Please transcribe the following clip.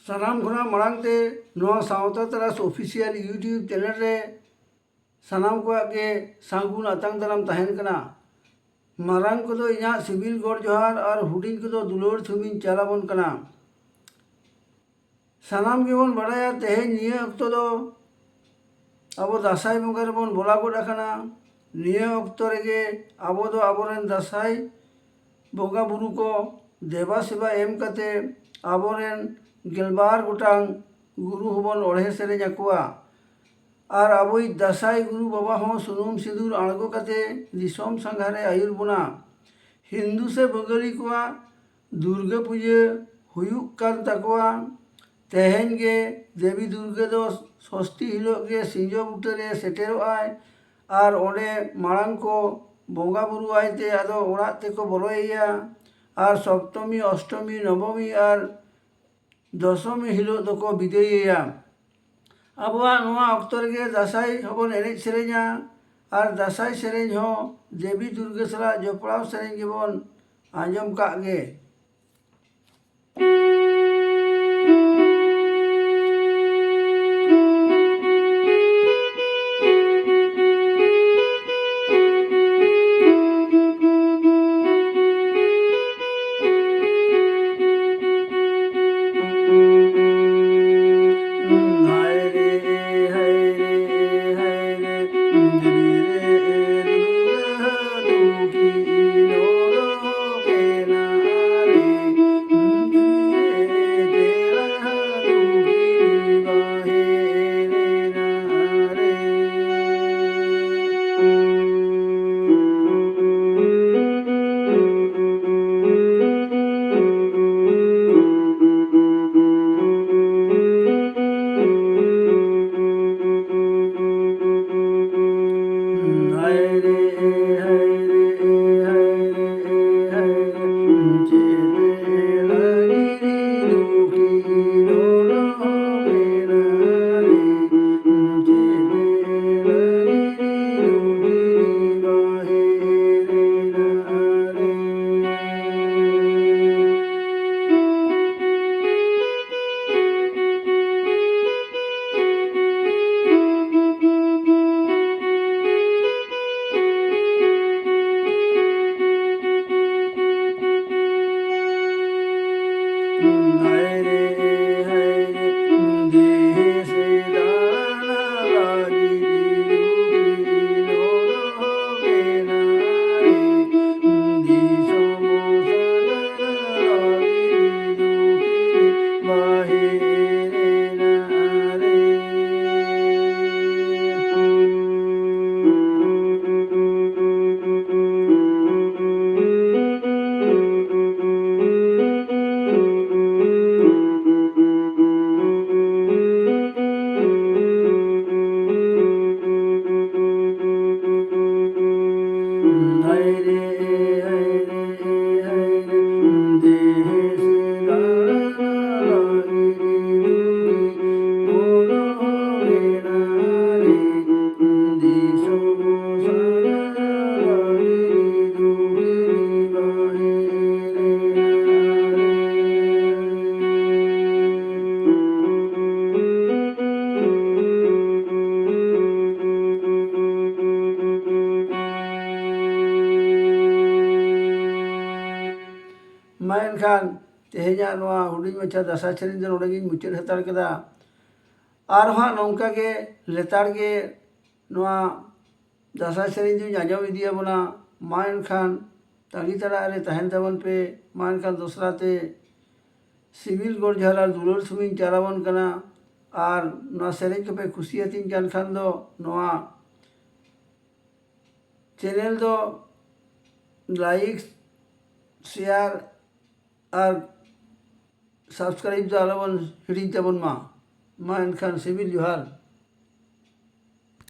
ᱥᱟᱱᱟᱢ ᱠᱷᱚᱱᱟᱜ ᱢᱟᱲᱟᱝ ᱛᱮ ᱱᱚᱣᱟ ᱥᱟᱶᱛᱟ ᱛᱟᱨᱟᱥ ᱚᱯᱷᱤᱥᱤᱭᱟᱞ ᱤᱭᱩᱴᱤᱭᱩᱵᱽ ᱪᱮᱱᱮᱞ ᱨᱮ ᱥᱟᱱᱟᱢ ᱠᱚᱣᱟᱜ ᱜᱮ ᱥᱟᱹᱜᱩᱱ ᱟᱛᱟᱝ ᱫᱟᱨᱟᱢ ᱛᱟᱦᱮᱱ ᱠᱟᱱᱟ। ᱢᱟᱨᱟᱝ ᱠᱚᱫᱚ ᱤᱧᱟᱹᱜ ᱥᱤᱵᱤᱞ ᱜᱚᱰ ᱡᱚᱦᱟᱨ ᱟᱨ ᱦᱩᱰᱤᱧ ᱠᱚᱫᱚ ᱫᱩᱞᱟᱹᱲ ᱛᱷᱩᱢᱤᱧ ᱪᱟᱞ ᱟᱵᱚᱱ ᱠᱟᱱᱟ। ᱥᱟᱱᱟम ᱜᱮᱵᱚᱱ ᱵᱟᱲᱟᱭᱟ ᱛᱮᱦᱮᱧ ᱱᱤᱭᱟᱹ ᱚᱠᱛᱚ ᱫᱚ ᱟᱵᱚ ᱫᱟᱸᱥᱟᱭ ᱵᱚᱸᱜᱟ ᱨᱮᱵᱚᱱ ᱵᱚᱞᱟ ᱜᱚᱫ ᱟᱠᱟᱱᱟ। ᱱᱤᱭᱟᱹ ᱚᱠᱛᱚ ᱨᱮᱜᱮ ᱟᱵᱚ ᱫᱚ ᱟᱵᱚᱨᱮᱱ ᱫᱟᱸᱥᱟᱭ ᱵᱚᱸᱜᱟ ᱵᱩᱨᱩ ᱠᱚ ᱫᱮᱵᱟ ᱥᱮᱵᱟ ᱮᱢ ᱠᱟᱛᱮ ᱟᱵᱚᱨᱮन 12 ᱜᱚᱴᱟᱝ ᱜᱩᱨᱩ ᱦᱚᱸᱵᱚᱱ ᱚᱬᱦᱮ ᱥᱮᱨᱮᱧ ᱟᱠᱚᱣᱟ। ᱟᱨ ᱟᱵᱚᱭᱤᱡ ᱫᱟᱸᱥᱟᱭ ᱜᱩᱨᱩ ᱵᱟᱵᱟ ᱦᱚᱸ ᱥᱩᱱᱩᱢ ᱥᱤᱸᱫᱩᱨ ᱟᱬᱜᱚ ᱠᱟᱛᱮ ᱫᱤᱥᱚᱢ ᱥᱟᱸᱜᱷᱟᱨᱮ ᱟᱹᱭᱩᱨ ᱵᱚᱱᱟ। हिंदू से बंगाली को दुर्गा पूजा हुयुग कान ताकोआ तेहेन गे देवी दुर्गा दो षष्ठी हिलोग गे सिंजो बुटरे सेटेरोआय आर ओंडे माड़ांग को बोंगा बुरु आयते आदो ओड़ाग तेको बोलोया are Saptami Ashtami Navami are दशमी हिलोग दोको बिदायया। आबुआ नोआ अक्तो रेगे दासाई हबन एनेज सेरेña आर दासाई सेरेñ हो देवी दुर्गा सला जपड़ाव सेरेñ गेबन आंजम काग गे। मेनखान तेहेña नोआ हुडिñ मच्छा दासा सेरेñ दो नोडेगिñ मुचाद हताड़ केदा आर हाँ नौका के लेताड़ के नोआ दासा सेरेñ दुñ आंजम इदिया बना मेनखान तांगी तड़ा रे तहन ताबन पे मेनखान दोसरा ते सिविल गोड़ जहर आर दुलर सुमिñ चालाबन कना आर नोआ सेरेñ को पे खुशियातिñ कान खान दो नोआ चैनल दो लाइक शेयर और सब्सक्राइब दो आलोबन हिडिñ ताबन मा एनखान सिविल जोहार।